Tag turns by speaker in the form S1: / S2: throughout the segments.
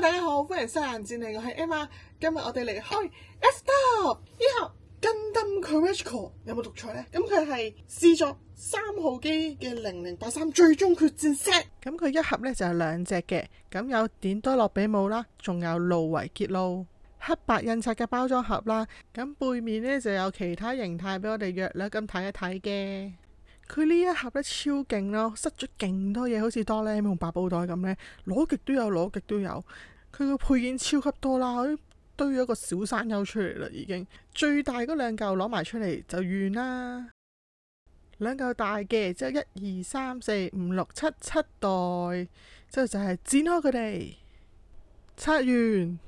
S1: 大家好，歡迎收看戰利，我係 Emma。今日我哋嚟開 F-Stop 呢盒 Gundam Couragecore 有冇讀錯呢？咁佢係試作3號機嘅0083最終決戰 set。咁佢一盒呢就係2隻嘅，咁有典多洛比姆啦，仲有路維傑路黑白印刷嘅包裝盒啦。咁背面呢就有其他形態俾我哋約略咁睇一睇嘅。佢呢一盒咧超勁咯，塞咗勁多嘢，好似哆啦 A 夢百寶袋咁呢，攞極都有，攞極都有。佢個配件超級多啦，堆咗個小山丘出嚟啦，已經最大嗰2嚿攞埋出嚟就完啦。2嚿大嘅，之後1、2、3、4、5、6、7袋，之後就係剪開佢哋，拆完。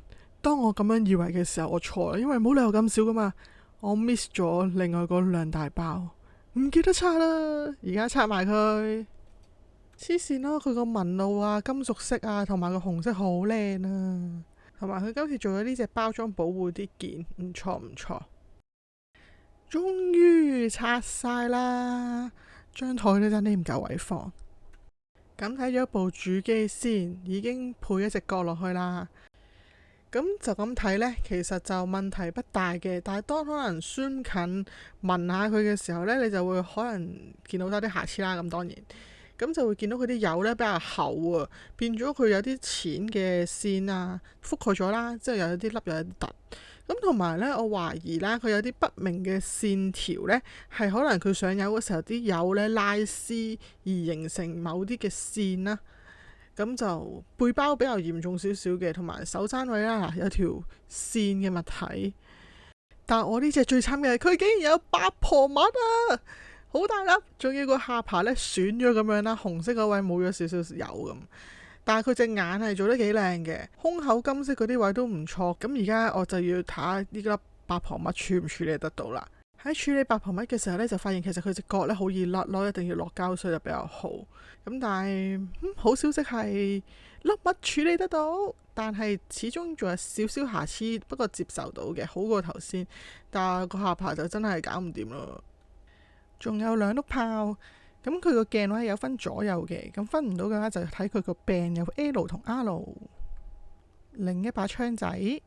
S1: 當我咁樣以為嘅時候，我錯啦，因為冇理由咁少噶嘛，我 miss 咗另外嗰2大包。唔記得拆啦，而家拆埋佢。黐線咯，佢個紋路啊、金屬色啊，同埋個紅色好靚啊，同埋佢今次做咗呢隻包裝保護啲件，唔錯唔錯。終於拆晒啦，張台都真係唔夠位放。咁睇咗部主機先，已經配一隻角落去啦。咁就咁睇呢，其實就問題不大嘅，但係當可能酸近聞下佢嘅時候呢，你就會可能見到多啲瑕疵啦。咁當然，咁就會見到佢啲油呢比較厚啊，變咗佢有啲淺嘅線啊覆蓋咗啦，即係有啲粒有啲突。咁同埋呢，我懷疑啦，佢有啲不明嘅線條呢，係可能佢上油嗰時候啲油呢拉絲而形成某啲嘅線啦。咁就背包比較嚴重少少嘅，同埋手踭位啦，有條線嘅物體。但我呢隻最慘嘅係佢竟然有八婆襪啊，好大粒，仲要個下巴呢損咗咁樣啦，紅色嗰位冇咗少少油咁。但係佢隻眼係做得幾靚嘅，胸口金色嗰啲位都唔錯。咁而家我就要睇下呢粒八婆襪處唔處理得到啦。喺處理八婆襪嘅時候呢，就發現其實佢隻角呢好易甩咯，一定要落膠水就比較好。咁但係好消息係粒襪處理得到，但係始終仲有少少瑕疵，不過接受到嘅，好過頭先。但係個下巴就真係搞唔掂咯。仲有2碌炮，咁佢個鏡位有分左右嘅，咁分唔到嘅話就睇佢個柄有 L 同 R。另一把槍仔。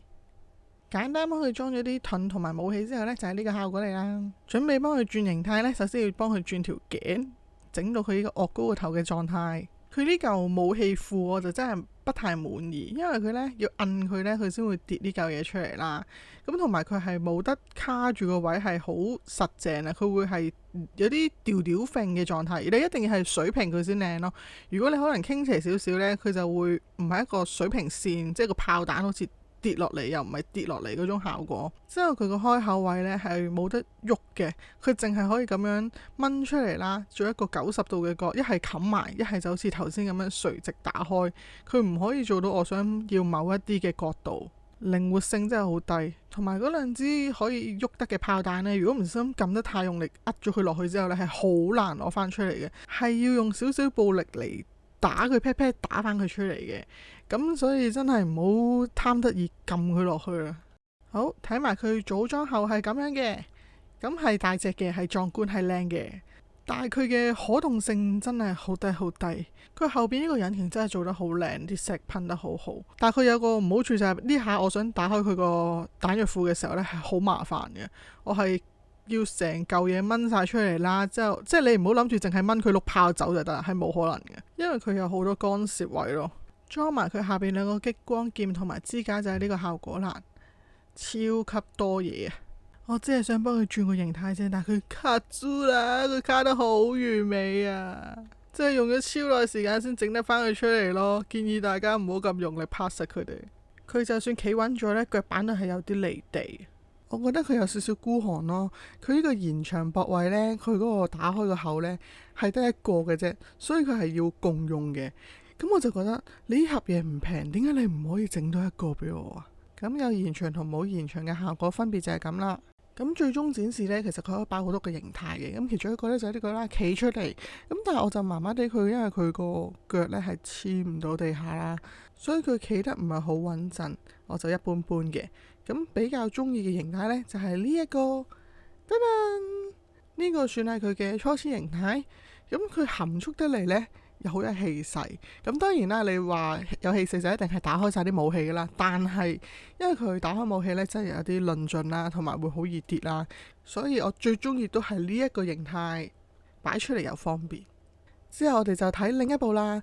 S1: 簡單幫佢裝咗啲盾同埋武器之後呢，就係呢個效果嚟啦。準備幫佢轉形態呢，首先要幫佢轉條頸，整到佢呢個岳高個頭嘅狀態。佢呢嚿武器庫我就真係不太滿意，因為佢呢要摁佢呢，佢先會跌呢嚿嘢出嚟啦。咁同埋佢係冇得卡住個位，係好實淨啊！佢會係有啲吊吊揈嘅狀態，你一定要係水平佢先靚咯。如果你可能傾斜少少呢，佢就會唔係一個水平線，即係個炮彈好似跌落嚟又唔係跌落嚟嗰種效果。之後佢個開口位呢係冇得喐嘅，佢淨係可以咁樣掹出嚟啦，做一個90度嘅角，一係冚埋，一係就好似頭先咁樣垂直打開。佢唔可以做到我想要某一啲嘅角度，靈活性真係好低。同埋嗰2支可以喐得嘅炮彈呢，如果唔小心撳得太用力，扼咗佢落去之後呢，係好難攞翻出嚟嘅，係要用少少暴力嚟打佢 pat pat 打翻佢出嚟嘅。咁所以真係唔好貪得意撳佢落去啦。好，睇埋佢組裝後係咁樣嘅，咁係大隻嘅，係壯觀，係靚嘅，但係佢嘅可動性真係好低好低。佢後邊呢個引擎真係做得好靚，啲石噴得好好。但係佢有個唔好處就係呢下我想打開佢個彈藥庫嘅時候呢，係好麻煩嘅。我係要成嚿嘢掹晒出嚟啦，之後即係你唔好諗住淨係掹佢碌炮走就得，係冇可能嘅，因為佢有好多干涉位咯。裝埋佢下邊2個激光劍同埋支架就係呢個效果欄，超級多嘢啊！我只係想幫佢轉個形態啫，但係佢卡住啦，佢卡得好完美啊！即係用咗超耐時間先整得翻佢出嚟咯。建議大家唔好咁用力拍實佢哋。佢就算企穩咗呢，腳板都係有啲離地。我覺得佢有少少孤寒咯。佢呢個延長駁位呢，佢嗰個打開個口呢，係得一個嘅啫，所以佢係要共用嘅。咁我就覺得你呢盒嘢唔平，點解你唔可以整多一個俾我啊？咁有延長同冇延長嘅效果分別就係咁啦。咁最終展示呢，其實佢可以擺好多個形態嘅。咁其中一個呢，就係呢個啦，企出嚟。咁但係我就麻麻地佢，因為佢個腳呢係黐唔到地下啦，所以佢企得唔係好穩陣，我就一般般嘅。咁比較中意嘅形態呢，就係呢一個，噔噔，呢個算係佢嘅初始形態。咁佢含蓄得嚟呢，又好有氣勢。咁當然啦，你話有氣勢就一定係打開晒啲武器噶啦，但係因為佢打開武器呢，真係有啲論盡啦，同埋會好易跌啦，所以我最中意都係呢一個形態，擺出嚟又方便。之後我哋就睇另一部啦，呢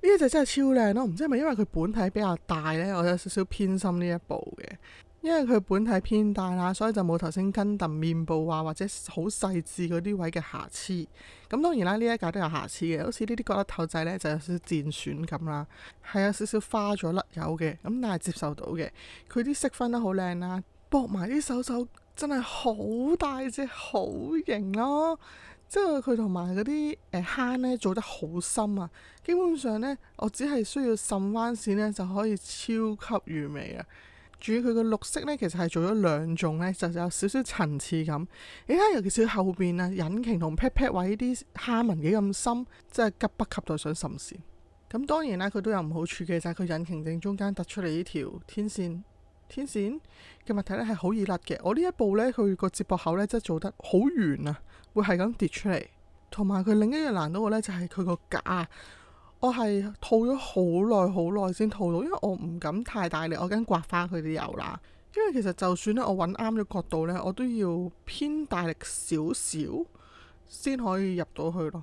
S1: 一隻真係超靚咯，唔知係咪因為佢本體比較大呢，我有少少偏心呢一部嘅。因為佢本體偏大啦，所以就冇頭先跟揼面部啊或者好細緻嗰啲位嘅瑕疵。咁當然啦，呢一架都有瑕疵嘅，好似呢啲角落頭仔呢就有少少漸損咁啦，係有少少花咗甩油嘅，咁但係接受到嘅。佢啲色分得好靚啦，駁埋啲手真係好大隻，好型咯。即係佢同埋嗰啲坑呢做得好深啊，基本上呢，我只係需要滲彎線呢就可以超級完美啊！主要佢個綠色呢，其實係做咗兩種呢，就有少少層次感。你睇，尤其是後邊啊，引擎同 pat pat 位啲蝦紋幾咁深，真係急不及待想滲線。咁當然啦，佢都有唔好處嘅，就係佢引擎正中間突出嚟呢條天線嘅物體呢係好易甩嘅。我呢一部呢，佢個接駁口呢，真係做得好圓啊，會係咁跌出嚟。同埋佢另一樣難到嘅呢，就係佢個架。我係套咗好耐先套到，因為我唔敢太大力，我驚刮花佢啲油啦。因為其實就算咧我揾啱咗角度呢，我都要偏大力少少先可以入到去咯。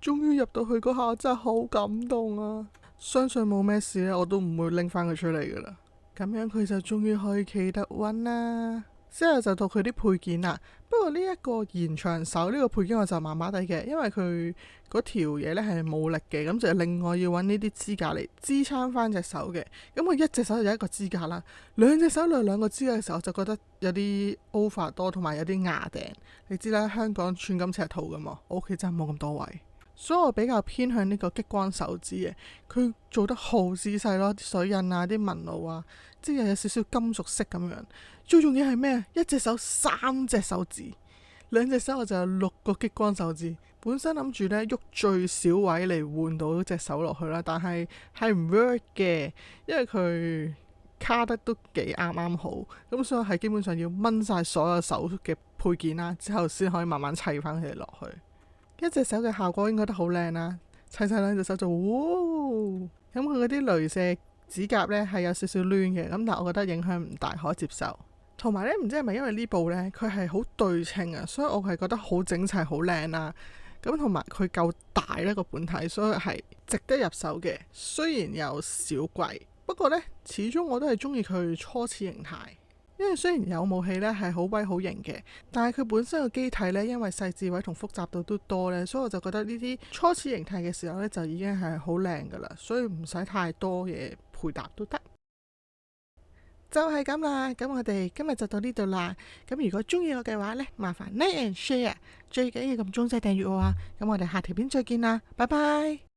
S1: 終於入到去嗰下，真係好感動啊！相信冇咩事呢，我都唔會拎翻佢出嚟噶啦。咁樣佢就終於可以企得穩啦。之後就到佢啲配件啦。不過呢一個延長手呢個配件我就麻麻地嘅，因為佢嗰條嘢呢係冇力嘅，咁就另外要揾呢啲支架嚟支撐翻隻手嘅。咁我一隻手就有一個支架啦，兩隻手兩個支架嘅時候，我就覺得有啲 over 多，同埋有啲牙頂。你知啦，香港寸金尺土噶嘛，我屋企真係冇咁多位，所以我比較偏向呢個激光手指嘅。佢做得好仔細咯，啲水印啊，啲紋路啊，即係又有少少金屬色咁樣。最重要係咩？一隻手3隻手指，兩隻手我就有6個激光手指。本身諗住呢喐最少位嚟換到隻手落去啦，但係唔 work 嘅，因為佢卡得都幾啱好，咁所以係基本上要掹晒所有手嘅配件啦，之後先可以慢慢砌翻佢哋落去。一隻手嘅效果應該都好靚啦，砌晒兩隻手就哇！咁佢嗰啲鐳射指甲呢係有少少攣嘅，咁但係我覺得影響唔大，可以接受。同埋呢，唔知係咪因為呢部呢，佢係好對稱啊，所以我係覺得好整齊、好靚啦。咁同埋佢夠大呢個本體，所以係值得入手嘅。雖然有少貴，不過呢，始終我都係中意佢初始形態。因為雖然有武器呢係好威好型嘅，但係佢本身個機體呢，因為細緻位同複雜度都多呢，所以我就覺得呢啲初始形態嘅時候呢，就已經係好靚噶啦，所以唔使太多嘢配搭都得。就係咁啦，咁我哋今日就到呢度啦。咁如果中意我嘅話呢，麻煩 like and share，最緊要撳鐘仔訂閱我啊。咁我哋下條片再見啦，拜拜。